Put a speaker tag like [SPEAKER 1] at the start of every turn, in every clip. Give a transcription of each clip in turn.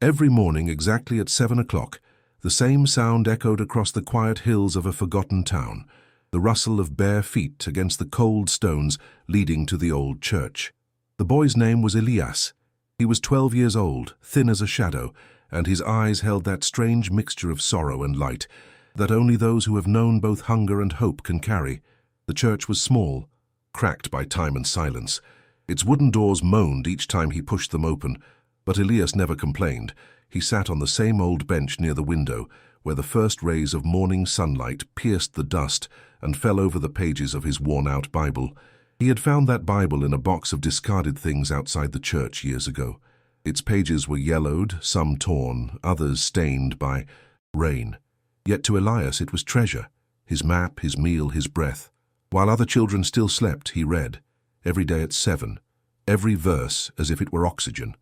[SPEAKER 1] Every morning, exactly at 7 o'clock, the same sound echoed across the quiet hills of a forgotten town, the rustle of bare feet against the cold stones leading to the old church. The boy's name was Elias. He was 12 years old, thin as a shadow, and his eyes held that strange mixture of sorrow and light that only those who have known both hunger and hope can carry. The church was small, cracked by time and silence. Its wooden doors moaned each time he pushed them open, but Elias never complained. He sat on the same old bench near the window, where the first rays of morning sunlight pierced the dust and fell over the pages of his worn-out Bible. He had found that Bible in a box of discarded things outside the church years ago. Its pages were yellowed, some torn, others stained by rain. Yet to Elias it was treasure, his map, his meal, his breath. While other children still slept, he read, every day at 7, every verse as if it were oxygen.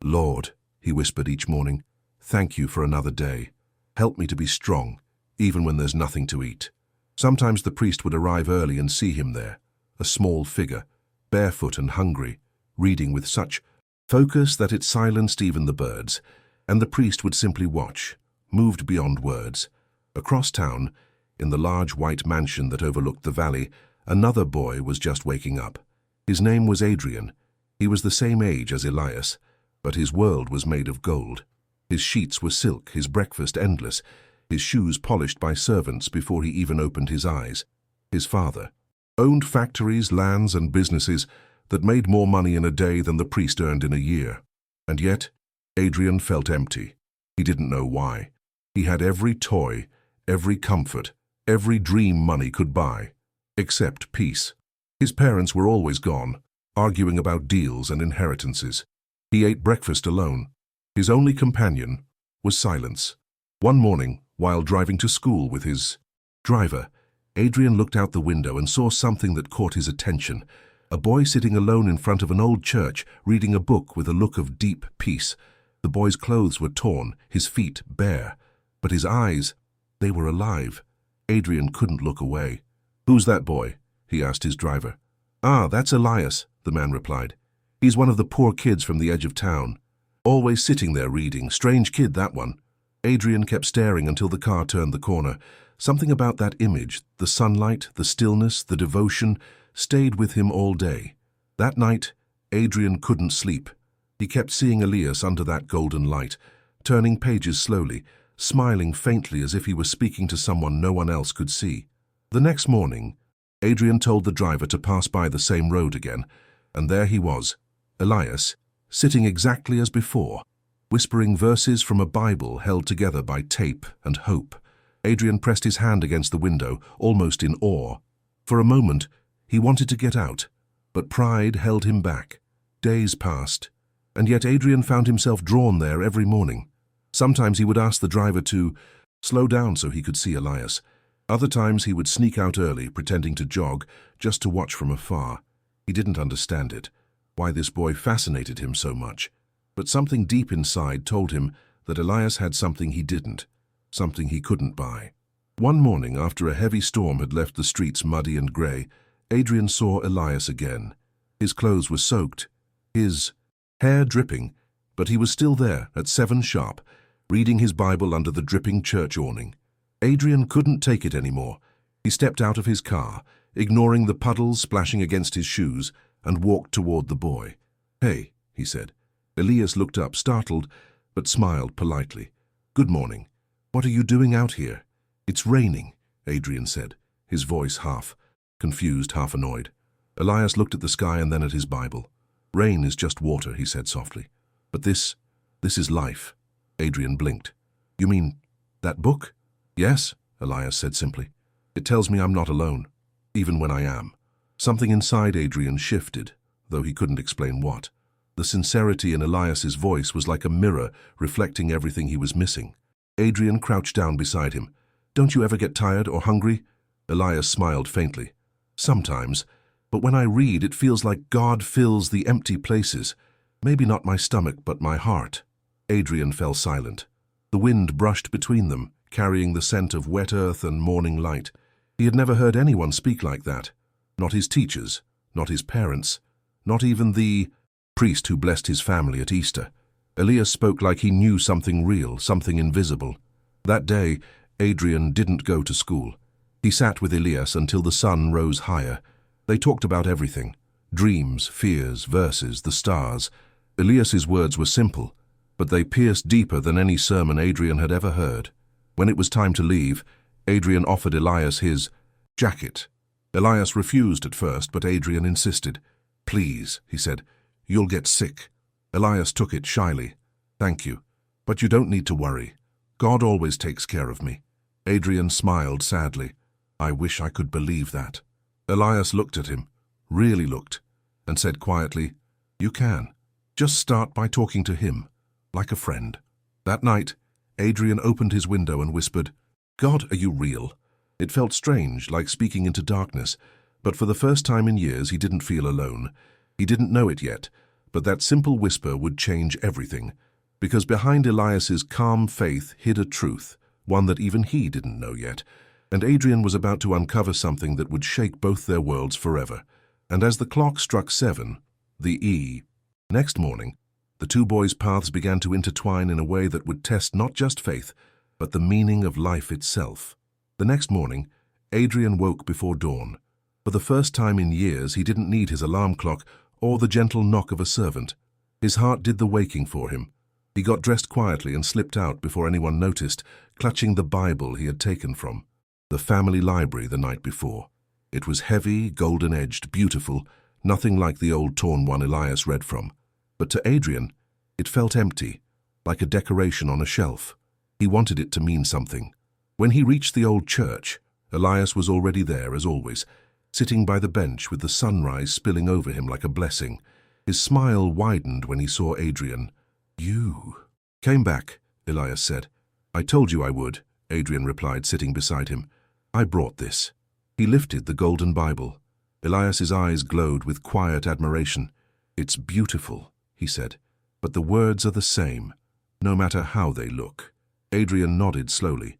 [SPEAKER 1] "Lord," he whispered each morning, "thank you for another day. Help me to be strong, even when there's nothing to eat." Sometimes the priest would arrive early and see him there, a small figure, barefoot and hungry, reading with such focus that it silenced even the birds, and the priest would simply watch, moved beyond words. Across town, in the large white mansion that overlooked the valley, another boy was just waking up. His name was Adrian. He was the same age as Elias, but his world was made of gold. His sheets were silk, his breakfast endless, his shoes polished by servants before he even opened his eyes. His father owned factories, lands, and businesses that made more money in a day than the priest earned in a year. And yet, Adrian felt empty. He didn't know why. He had every toy, every comfort, every dream money could buy, except peace. His parents were always gone, arguing about deals and inheritances. He ate breakfast alone. His only companion was silence. One morning, while driving to school with his driver, Adrian looked out the window and saw something that caught his attention. A boy sitting alone in front of an old church, reading a book with a look of deep peace. The boy's clothes were torn, his feet bare, but his eyes, they were alive. Adrian couldn't look away. "Who's that boy?" he asked his driver. "Ah, that's Elias," the man replied. "He's one of the poor kids from the edge of town. Always sitting there reading. Strange kid, that one." Adrian kept staring until the car turned the corner. Something about that image, the sunlight, the stillness, the devotion, stayed with him all day. That night, Adrian couldn't sleep. He kept seeing Elias under that golden light, turning pages slowly, smiling faintly as if he were speaking to someone no one else could see. The next morning, Adrian told the driver to pass by the same road again, and there he was, Elias, sitting exactly as before, whispering verses from a Bible held together by tape and hope. Adrian pressed his hand against the window, almost in awe. For a moment, he wanted to get out, but pride held him back. Days passed, and yet Adrian found himself drawn there every morning. Sometimes he would ask the driver to slow down so he could see Elias. Other times he would sneak out early, pretending to jog, just to watch from afar. He didn't understand it, why this boy fascinated him so much. But something deep inside told him that Elias had something he didn't, something he couldn't buy. One morning, after a heavy storm had left the streets muddy and grey, Adrian saw Elias again. His clothes were soaked, his hair dripping, but he was still there at 7 sharp, reading his Bible under the dripping church awning. Adrian couldn't take it anymore. He stepped out of his car, ignoring the puddles splashing against his shoes, and walked toward the boy. "Hey," he said. Elias looked up, startled, but smiled politely. "Good morning. What are you doing out here?" "It's raining," Adrian said, his voice half confused, half annoyed. Elias looked at the sky and then at his Bible. "Rain is just water," he said softly. "But this is life." Adrian blinked. "You mean that book?" "Yes," Elias said simply. "It tells me I'm not alone, even when I am." Something inside Adrian shifted, though he couldn't explain what. The sincerity in Elias's voice was like a mirror reflecting everything he was missing. Adrian crouched down beside him. "Don't you ever get tired or hungry?" Elias smiled faintly. "Sometimes, but when I read, it feels like God fills the empty places. Maybe not my stomach, but my heart." Adrian fell silent. The wind brushed between them, carrying the scent of wet earth and morning light. He had never heard anyone speak like that. Not his teachers, not his parents, not even the priest who blessed his family at Easter. Elias spoke like he knew something real, something invisible. That day, Adrian didn't go to school. He sat with Elias until the sun rose higher. They talked about everything: dreams, fears, verses, the stars. Elias's words were simple, but they pierced deeper than any sermon Adrian had ever heard. When it was time to leave, Adrian offered Elias his jacket. Elias refused at first, but Adrian insisted. "Please," he said, "you'll get sick." Elias took it shyly. "Thank you, but you don't need to worry. God always takes care of me." Adrian smiled sadly. "I wish I could believe that." Elias looked at him, really looked, and said quietly, "You can. Just start by talking to him, like a friend." That night, Adrian opened his window and whispered, "God, are you real?" It felt strange, like speaking into darkness, but for the first time in years he didn't feel alone. He didn't know it yet, but that simple whisper would change everything, because behind Elias's calm faith hid a truth, one that even he didn't know yet, and Adrian was about to uncover something that would shake both their worlds forever. And as the clock struck 7, next morning, the two boys' paths began to intertwine in a way that would test not just faith, but the meaning of life itself. The next morning, Adrian woke before dawn. For the first time in years, he didn't need his alarm clock or the gentle knock of a servant. His heart did the waking for him. He got dressed quietly and slipped out before anyone noticed, clutching the Bible he had taken from the family library the night before. It was heavy, golden-edged, beautiful, nothing like the old torn one Elias read from. But to Adrian, it felt empty, like a decoration on a shelf. He wanted it to mean something. When he reached the old church, Elias was already there, as always, sitting by the bench with the sunrise spilling over him like a blessing. His smile widened when he saw Adrian. "You came back," Elias said. "I told you I would," Adrian replied, sitting beside him. "I brought this." He lifted the golden Bible. Elias's eyes glowed with quiet admiration. "It's beautiful," he said, "but the words are the same, no matter how they look." Adrian nodded slowly.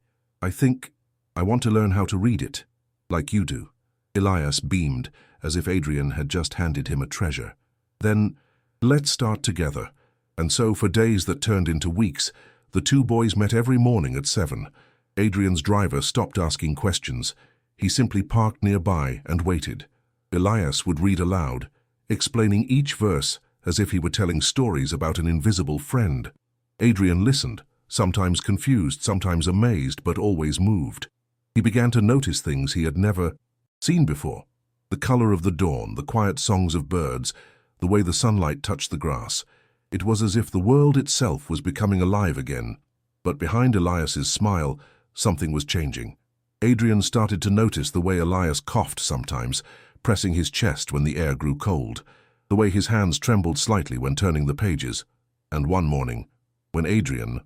[SPEAKER 1] I want to learn how to read it, like you do." Elias beamed, as if Adrian had just handed him a treasure. "Then, let's start together." And so, for days that turned into weeks, the two boys met every morning at 7. Adrian's driver stopped asking questions. He simply parked nearby and waited. Elias would read aloud, explaining each verse as if he were telling stories about an invisible friend. Adrian listened, sometimes confused, sometimes amazed, but always moved. He began to notice things he had never seen before. The color of the dawn, the quiet songs of birds, the way the sunlight touched the grass. It was as if the world itself was becoming alive again. But behind Elias's smile, something was changing. Adrian started to notice the way Elias coughed sometimes, pressing his chest when the air grew cold, the way his hands trembled slightly when turning the pages. And one morning, when Adrian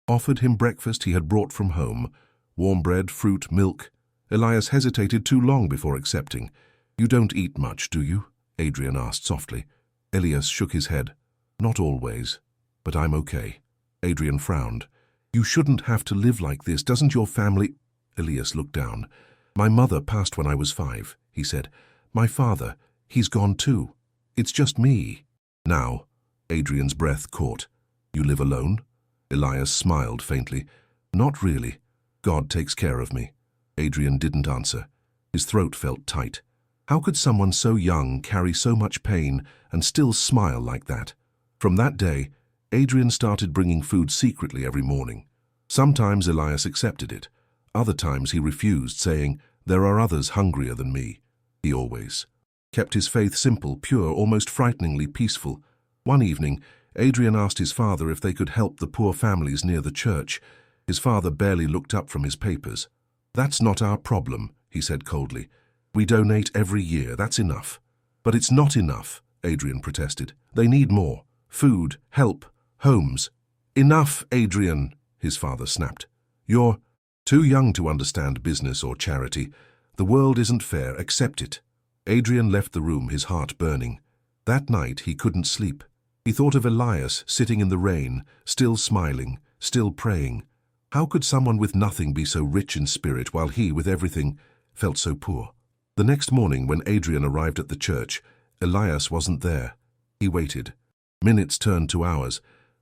[SPEAKER 1] offered him breakfast he had brought from home, warm bread, fruit, milk, Elias hesitated too long before accepting. "You don't eat much, do you?" Adrian asked softly. Elias shook his head. "Not always, but I'm okay." Adrian frowned. "You shouldn't have to live like this. Doesn't your family—" Elias looked down. "My mother passed when I was 5, he said. "My father, he's gone too. It's just me." Now, Adrian's breath caught. "You live alone?" Elias smiled faintly. "Not really. God takes care of me." Adrian didn't answer. His throat felt tight. How could someone so young carry so much pain and still smile like that? From that day, Adrian started bringing food secretly every morning. Sometimes Elias accepted it. Other times he refused, saying, "There are others hungrier than me." He always kept his faith simple, pure, almost frighteningly peaceful. One evening, Adrian asked his father if they could help the poor families near the church. His father barely looked up from his papers. "That's not our problem," he said coldly. "We donate every year, that's enough." "But it's not enough," Adrian protested. "They need more. Food, help, homes." "Enough, Adrian," his father snapped. "You're too young to understand business or charity. The world isn't fair, accept it." Adrian left the room, his heart burning. That night he couldn't sleep. He thought of Elias sitting in the rain, still smiling, still praying. How could someone with nothing be so rich in spirit while he, with everything, felt so poor? The next morning when Adrian arrived at the church, Elias wasn't there. He waited. Minutes turned to hours.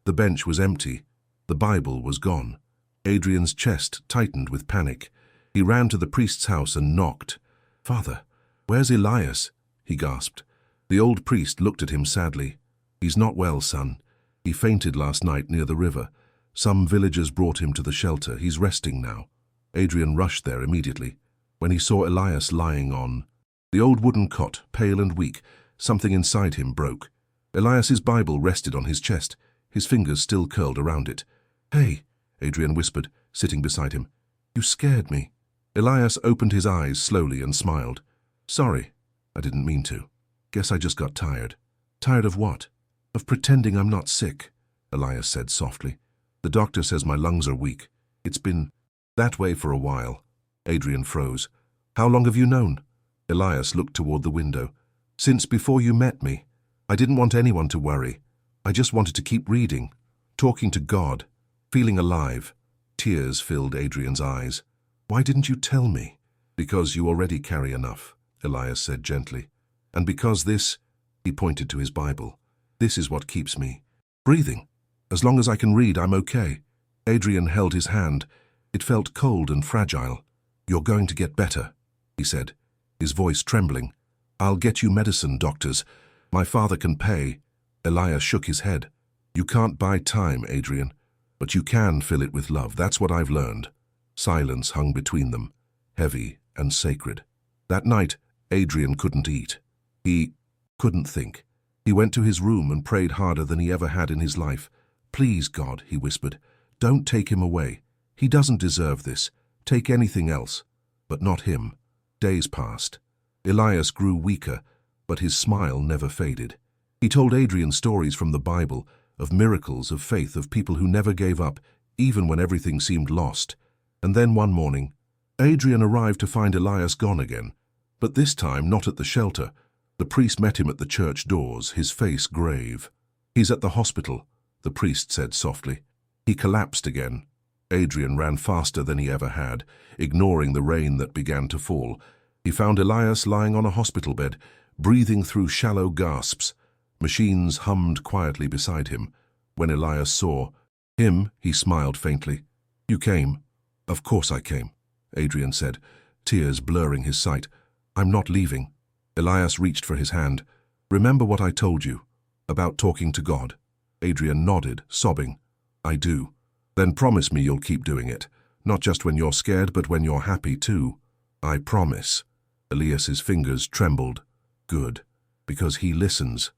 [SPEAKER 1] The bench was empty. The Bible was gone. Adrian's chest tightened with panic. He ran to the priest's house and knocked. "Father, where's Elias?" he gasped. The old priest looked at him sadly. "He's not well, son. He fainted last night near the river. Some villagers brought him to the shelter. He's resting now." Adrian rushed there immediately. When he saw Elias lying on the old wooden cot, pale and weak, something inside him broke. Elias's Bible rested on his chest, his fingers still curled around it. "Hey," Adrian whispered, sitting beside him. "You scared me." Elias opened his eyes slowly and smiled. "Sorry, I didn't mean to. Guess I just got tired." "Tired of what?" "Of pretending I'm not sick," Elias said softly. "The doctor says my lungs are weak. It's been that way for a while." Adrian froze. "How long have you known?" Elias looked toward the window. "Since before you met me. I didn't want anyone to worry. I just wanted to keep reading, talking to God, feeling alive." Tears filled Adrian's eyes. "Why didn't you tell me?" "Because you already carry enough," Elias said gently. "And because this," he pointed to his Bible, "this is what keeps me breathing. As long as I can read, I'm okay." Adrian held his hand. It felt cold and fragile. "You're going to get better," he said, his voice trembling. "I'll get you medicine, doctors. My father can pay." Elias shook his head. "You can't buy time, Adrian, but you can fill it with love. That's what I've learned." Silence hung between them, heavy and sacred. That night, Adrian couldn't eat. He couldn't think. He went to his room and prayed harder than he ever had in his life. "Please, God," he whispered, "don't take him away. He doesn't deserve this. Take anything else, but not him." Days passed. Elias grew weaker, but his smile never faded. He told Adrian stories from the Bible, of miracles, of faith, of people who never gave up, even when everything seemed lost. And then one morning, Adrian arrived to find Elias gone again, but this time not at the shelter. The priest met him at the church doors, his face grave. "He's at the hospital," the priest said softly. He collapsed again. Adrian ran faster than he ever had, ignoring the rain that began to fall. He found Elias lying on a hospital bed, breathing through shallow gasps. Machines hummed quietly beside him. When Elias saw him, he smiled faintly. "You came." "Of course I came," Adrian said, tears blurring his sight. "I'm not leaving." Elias reached for his hand. "Remember what I told you about talking to God?" Adrian nodded, sobbing. "I do." "Then promise me you'll keep doing it, not just when you're scared, but when you're happy too." "I promise." Elias's fingers trembled. "Good, because he listens,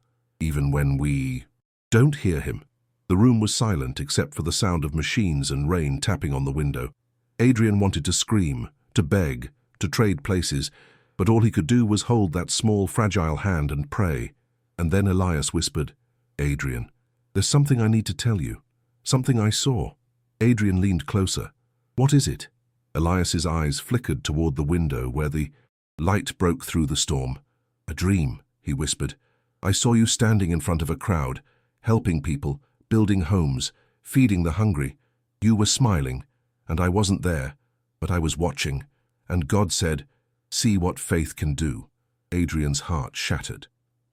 [SPEAKER 1] even when we don't hear him." The room was silent except for the sound of machines and rain tapping on the window. Adrian wanted to scream, to beg, to trade places, but all he could do was hold that small, fragile hand and pray. And then Elias whispered, "Adrian, there's something I need to tell you, something I saw." Adrian leaned closer. "What is it?" Elias's eyes flickered toward the window where the light broke through the storm. "A dream," he whispered. "I saw you standing in front of a crowd, helping people, building homes, feeding the hungry. You were smiling, and I wasn't there, but I was watching. And God said, 'See what faith can do.'" Adrian's heart shattered.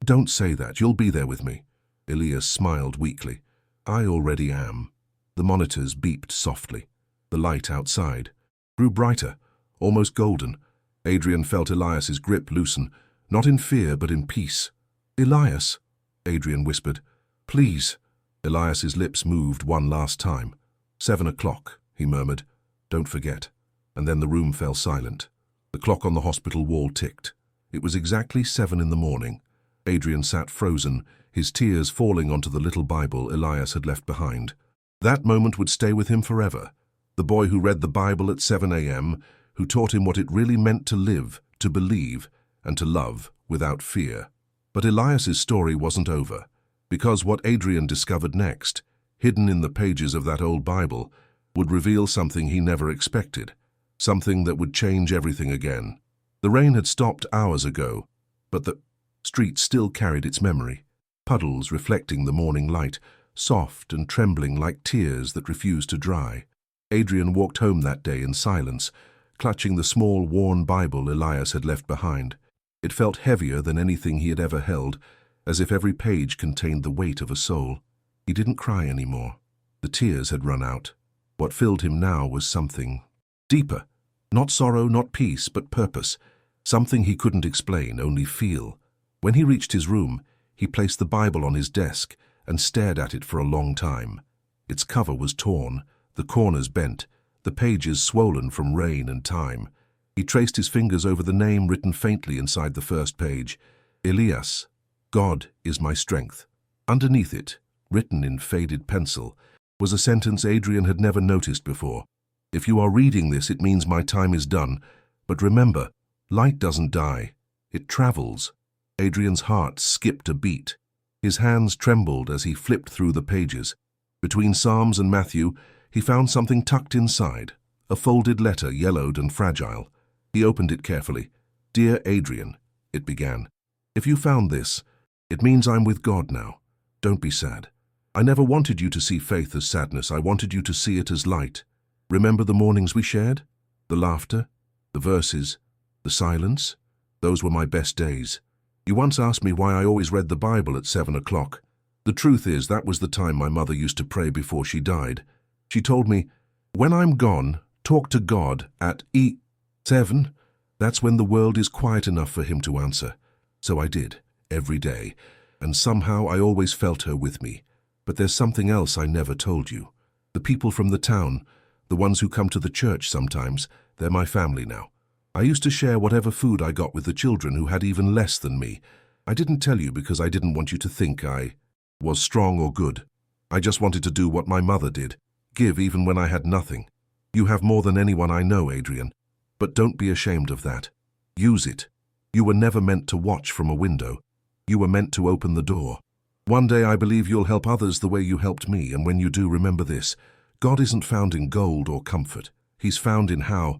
[SPEAKER 1] "Don't say that. You'll be there with me." Elias smiled weakly. "I already am." The monitors beeped softly. The light outside grew brighter, almost golden. Adrian felt Elias's grip loosen, not in fear but in peace. "Elias," Adrian whispered. "Please." Elias's lips moved one last time. 7 o'clock, he murmured. "Don't forget." And then the room fell silent. The clock on the hospital wall ticked. It was exactly 7 in the morning. Adrian sat frozen, his tears falling onto the little Bible Elias had left behind. That moment would stay with him forever. The boy who read the Bible at 7 a.m., who taught him what it really meant to live, to believe, and to love without fear. But Elias's story wasn't over, because what Adrian discovered next, hidden in the pages of that old Bible, would reveal something he never expected, something that would change everything again. The rain had stopped hours ago, but the street still carried its memory, puddles reflecting the morning light, soft and trembling like tears that refused to dry. Adrian walked home that day in silence, clutching the small, worn Bible Elias had left behind. It felt heavier than anything he had ever held, as if every page contained the weight of a soul. He didn't cry anymore. The tears had run out. What filled him now was something deeper. Not sorrow, not peace, but purpose. Something he couldn't explain, only feel. When he reached his room, he placed the Bible on his desk and stared at it for a long time. Its cover was torn, the corners bent, the pages swollen from rain and time. He traced his fingers over the name written faintly inside the first page. Elias, God is my strength. Underneath it, written in faded pencil, was a sentence Adrian had never noticed before. If you are reading this, it means my time is done. But remember, light doesn't die. It travels. Adrian's heart skipped a beat. His hands trembled as he flipped through the pages. Between Psalms and Matthew, he found something tucked inside, a folded letter, yellowed and fragile. He opened it carefully. Dear Adrian, it began. If you found this, it means I'm with God now. Don't be sad. I never wanted you to see faith as sadness. I wanted you to see it as light. Remember the mornings we shared? The laughter, the verses, the silence? Those were my best days. You once asked me why I always read the Bible at 7 o'clock. The truth is that was the time my mother used to pray before she died. She told me, when I'm gone, talk to God at 7. That's when the world is quiet enough for him to answer. So I did, every day, and somehow I always felt her with me. But there's something else I never told you. The people from the town, the ones who come to the church sometimes, they're my family now. I used to share whatever food I got with the children who had even less than me. I didn't tell you because I didn't want you to think I was strong or good. I just wanted to do what my mother did, give even when I had nothing. You have more than anyone I know, Adrian. But don't be ashamed of that. Use it. You were never meant to watch from a window. You were meant to open the door. One day I believe you'll help others the way you helped me, and when you do, remember this. God isn't found in gold or comfort. He's found in how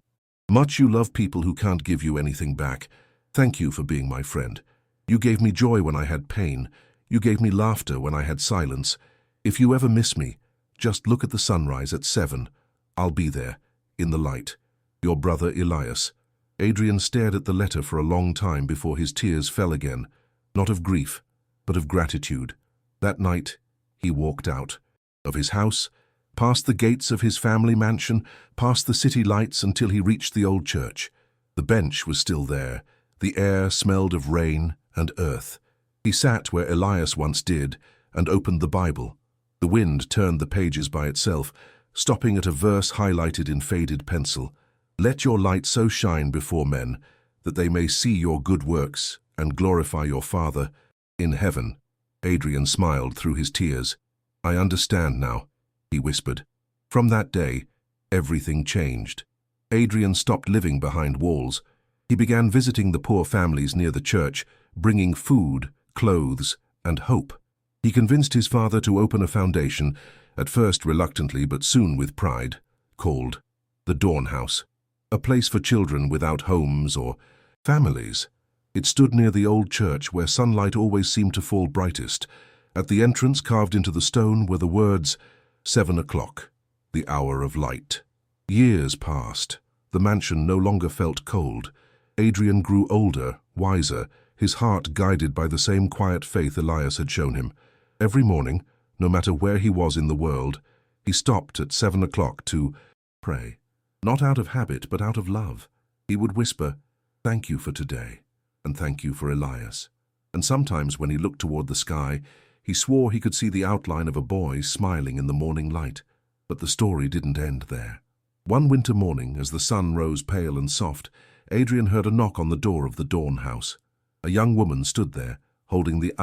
[SPEAKER 1] much you love people who can't give you anything back. Thank you for being my friend. You gave me joy when I had pain. You gave me laughter when I had silence. If you ever miss me, just look at the sunrise at 7. I'll be there, in the light. Your brother Elias. Adrian stared at the letter for a long time before his tears fell again, not of grief, but of gratitude. That night, he walked out of his house, past the gates of his family mansion, past the city lights until he reached the old church. The bench was still there. The air smelled of rain and earth. He sat where Elias once did and opened the Bible. The wind turned the pages by itself, stopping at a verse highlighted in faded pencil. Let your light so shine before men that they may see your good works and glorify your Father in heaven. Adrian smiled through his tears. I understand now, he whispered. From that day, everything changed. Adrian stopped living behind walls. He began visiting the poor families near the church, bringing food, clothes, and hope. He convinced his father to open a foundation, at first reluctantly but soon with pride, called the Dawn House, a place for children without homes or families. It stood near the old church where sunlight always seemed to fall brightest. At the entrance, carved into the stone, were the words, 7 o'clock, the hour of light. Years passed. The mansion no longer felt cold. Adrian grew older, wiser, his heart guided by the same quiet faith Elias had shown him. Every morning, no matter where he was in the world, he stopped at 7 o'clock to pray. Not out of habit, but out of love. He would whisper, thank you for today, and thank you for Elias. And sometimes when he looked toward the sky, he swore he could see the outline of a boy smiling in the morning light. But the story didn't end there. One winter morning, as the sun rose pale and soft, Adrian heard a knock on the door of the Dawn House. A young woman stood there, holding the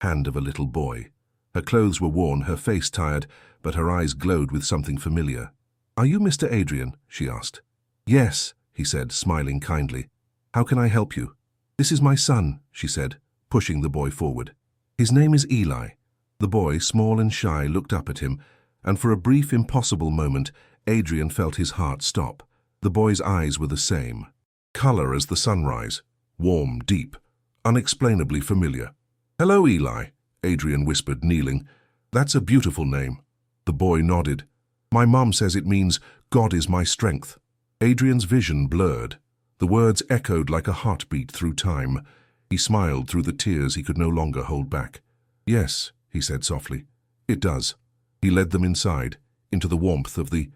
[SPEAKER 1] hand of a little boy. Her clothes were worn, her face tired, but her eyes glowed with something familiar. Are you Mr. Adrian? She asked. Yes, he said, smiling kindly. How can I help you? This is my son, she said, pushing the boy forward. His name is Eli. The boy, small and shy, looked up at him, and for a brief, impossible moment, Adrian felt his heart stop. The boy's eyes were the same, color as the sunrise, warm, deep, unexplainably familiar. Hello, Eli, Adrian whispered, kneeling. That's a beautiful name. The boy nodded. My mom says it means God is my strength. Adrian's vision blurred. The words echoed like a heartbeat through time. He smiled through the tears he could no longer hold back. Yes, he said softly. It does. He led them inside, into the warmth of the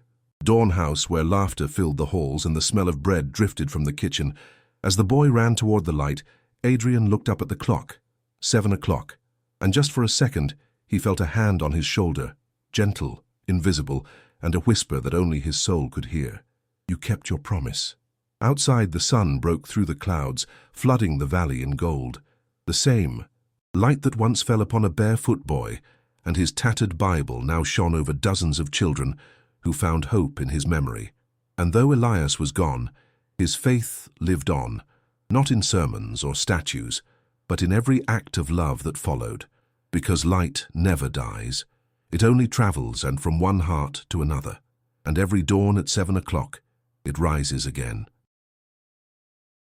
[SPEAKER 1] dawn house where laughter filled the halls and the smell of bread drifted from the kitchen. As the boy ran toward the light, Adrian looked up at the clock. 7 o'clock. And just for a second, he felt a hand on his shoulder, gentle, invisible, and a whisper that only his soul could hear. You kept your promise. Outside, the sun broke through the clouds, flooding the valley in gold. The same light that once fell upon a barefoot boy, and his tattered Bible now shone over dozens of children who found hope in his memory. And though Elias was gone, his faith lived on, not in sermons or statues, but in every act of love that followed, because light never dies. It only travels and from one heart to another, and every dawn at 7 o'clock it rises again.